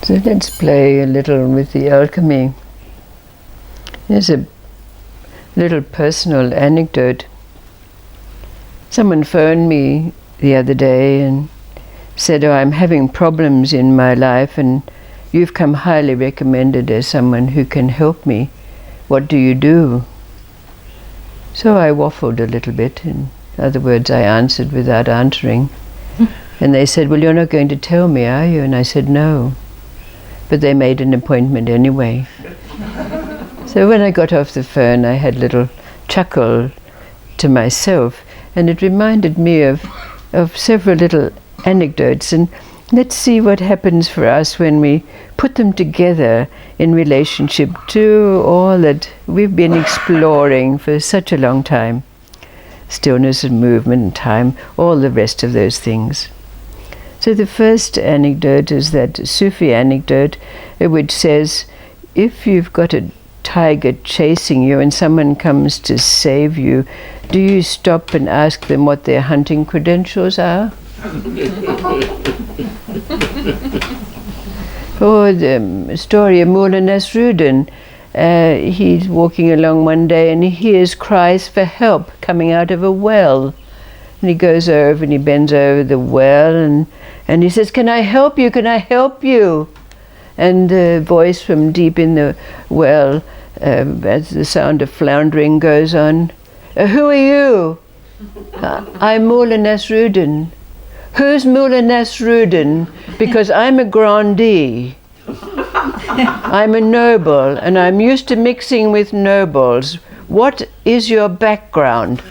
So let's play a little with the alchemy. Here's a little personal anecdote. Someone phoned me the other day and said, "Oh, I'm having problems in my life and you've come highly recommended as someone who can help me. What do you do?" So I waffled a little bit. In other words, I answered without answering. And they said, "Well, you're not going to tell me, are you?" And I said, "No." But they made an appointment anyway. So when I got off the phone, I had a little chuckle to myself, and it reminded me of several little anecdotes. And let's see what happens for us when we put them together in relationship to all that we've been exploring for such a long time. Stillness and movement and time, all the rest of those things. So the first anecdote is that Sufi anecdote which says, if you've got a tiger chasing you and someone comes to save you, do you stop and ask them what their hunting credentials are? Or the story of Mullah Nasruddin. He's walking along one day and he hears cries for help coming out of a well. And he goes over and he bends over the well and he says, "Can I help you? Can I help you?" And the voice from deep in the well, as the sound of floundering goes on, "Who are you?" "I'm Mullah Nasruddin." "Who's Mullah Nasruddin? Because I'm a grandee. I'm a noble and I'm used to mixing with nobles. What is your background?"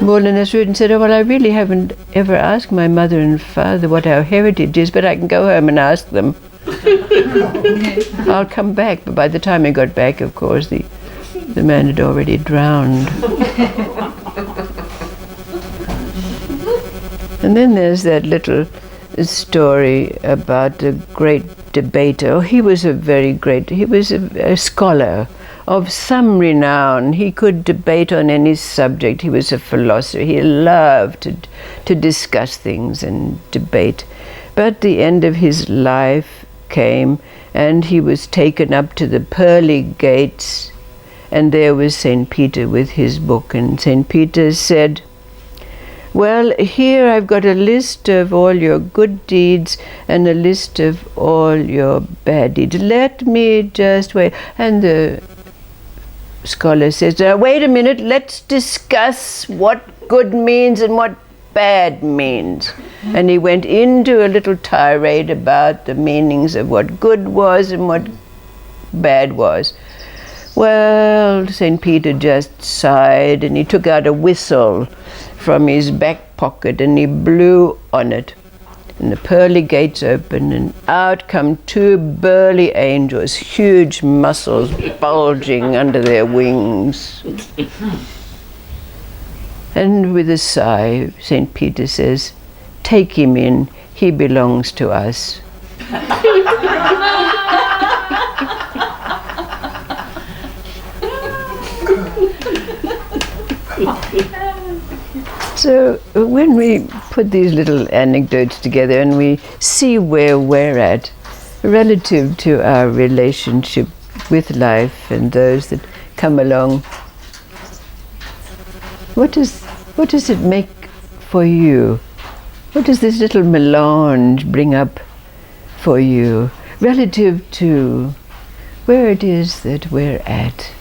Mullah Nasruddin said, "Oh, well, I really haven't ever asked my mother and father what our heritage is, but I can go home and ask them. I'll come back." But by the time he got back, of course, the man had already drowned. And then there's that little story about a great debater. He was a scholar of some renown. He could debate on any subject. He was a philosopher. He loved to discuss things and debate. But the end of his life came and he was taken up to the pearly gates, and there was St. Peter with his book, and St. Peter said, "Well, here I've got a list of all your good deeds and a list of all your bad deeds. Let me just wait." And the scholar says, "Wait a minute, let's discuss what good means and what bad means." And he went into a little tirade about the meanings of what good was and what bad was. Well, St. Peter just sighed and he took out a whistle from his back pocket and he blew on it. And the pearly gates opened and out come two burly angels, huge muscles bulging under their wings. And with a sigh, St. Peter says, "Take him in, he belongs to us." So when we put these little anecdotes together and we see where we're at relative to our relationship with life and those that come along, what does it make for you? What does this little melange bring up for you relative to where it is that we're at?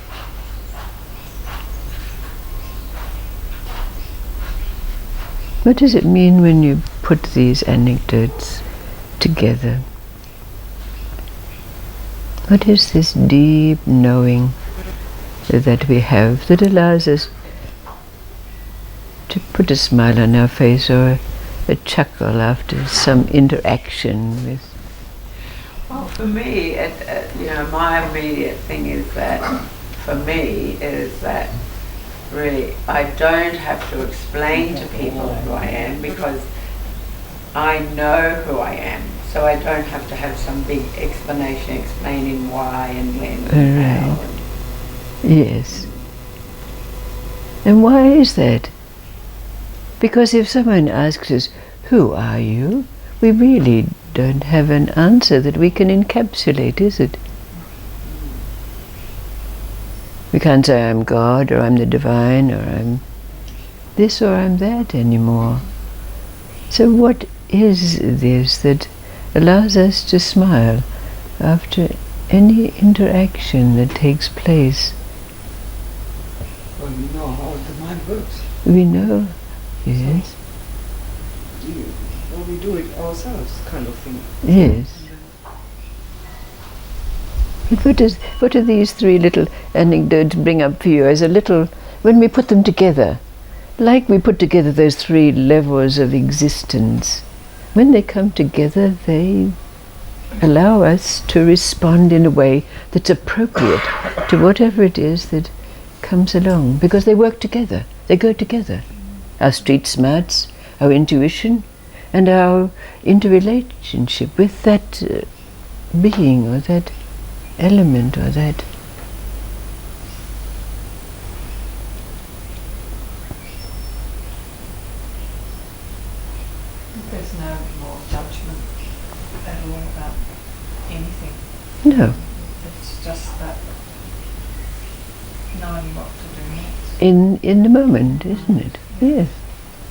What does it mean when you put these anecdotes together? What is this deep knowing that we have that allows us to put a smile on our face or a chuckle after some interaction with? Well, for me, my immediate thing is that, really, I don't have to explain to people who I am because I know who I am. So I don't have to have some big explanation explaining why and when and how. Yes. And why is that? Because if someone asks us, "Who are you?" we really don't have an answer that we can encapsulate, is it? We can't say I'm God, or I'm the divine, or I'm this or I'm that anymore. So what is this that allows us to smile after any interaction that takes place? Well, you know how the mind works. We know, yes, Well, we do it ourselves, kind of thing. yes. But what do these three little anecdotes bring up for you as a little, when we put them together, like we put together those three levels of existence, when they come together, they allow us to respond in a way that's appropriate to whatever it is that comes along, because they work together, they go together. Our street smarts, our intuition, and our interrelationship with that being or that element or that. There's no more judgment at all about anything. No. It's just that knowing what to do next. In the moment, isn't it? Yes.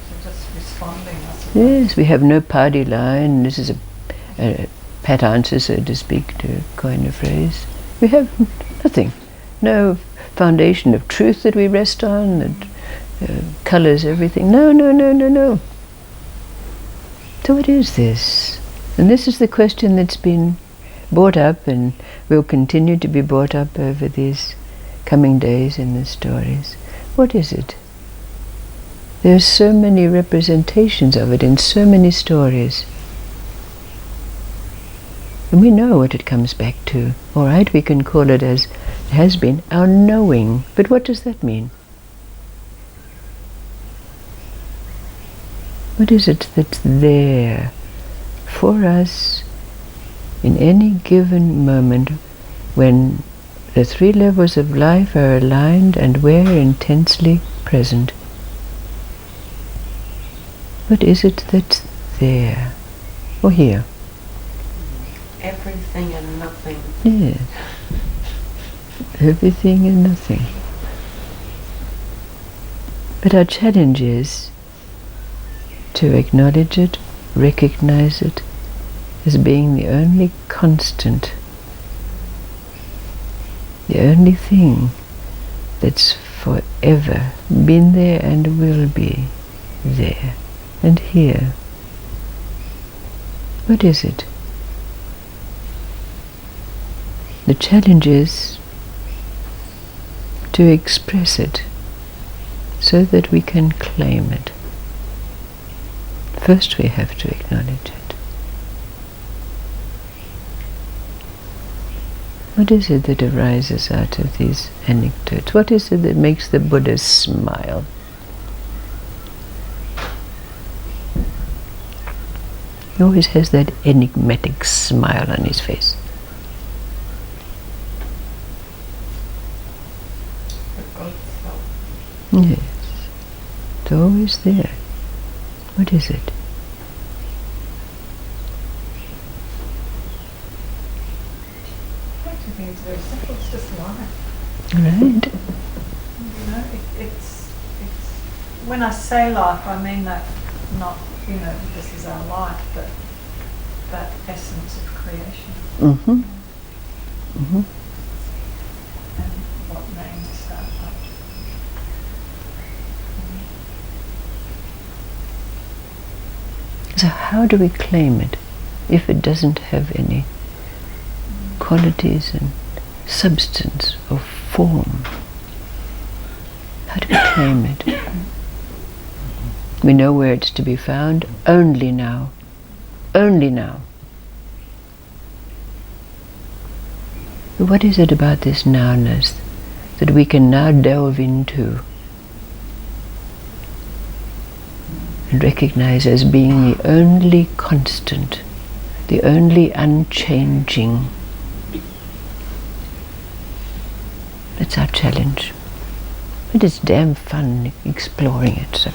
So just responding, I suppose. Yes, we have no party line. This is a pat answer, so to speak, to coin a phrase. We have nothing. No foundation of truth that we rest on that colours everything. No, no, no, no, no. So what is this? And this is the question that's been brought up and will continue to be brought up over these coming days in the stories. What is it? There are so many representations of it in so many stories. And we know what it comes back to. All right, we can call it as it has been, our knowing. But what does that mean? What is it that's there for us in any given moment when the three levels of life are aligned and we're intensely present? What is it that's there or here? Everything and nothing. Yes. Everything and nothing. But our challenge is to acknowledge it, recognize it as being the only constant, the only thing that's forever been there and will be there and here. What is it? The challenge is to express it so that we can claim it. First we have to acknowledge it. What is it that arises out of these anecdotes? What is it that makes the Buddha smile? He always has that enigmatic smile on his face. Yes, it's always there. What is it? I don't think it's very simple, it's just life. Right. You know, it's when I say life, I mean that not, you know, this is our life, but that essence of creation. Mm-hmm. Mm-hmm. And what names that like. So how do we claim it if it doesn't have any qualities and substance or form? How do we claim it? We know where it's to be found only now. Only now. But what is it about this nowness that we can now delve into and recognize as being the only constant, the only unchanging? That's our challenge. But it's damn fun exploring it. So.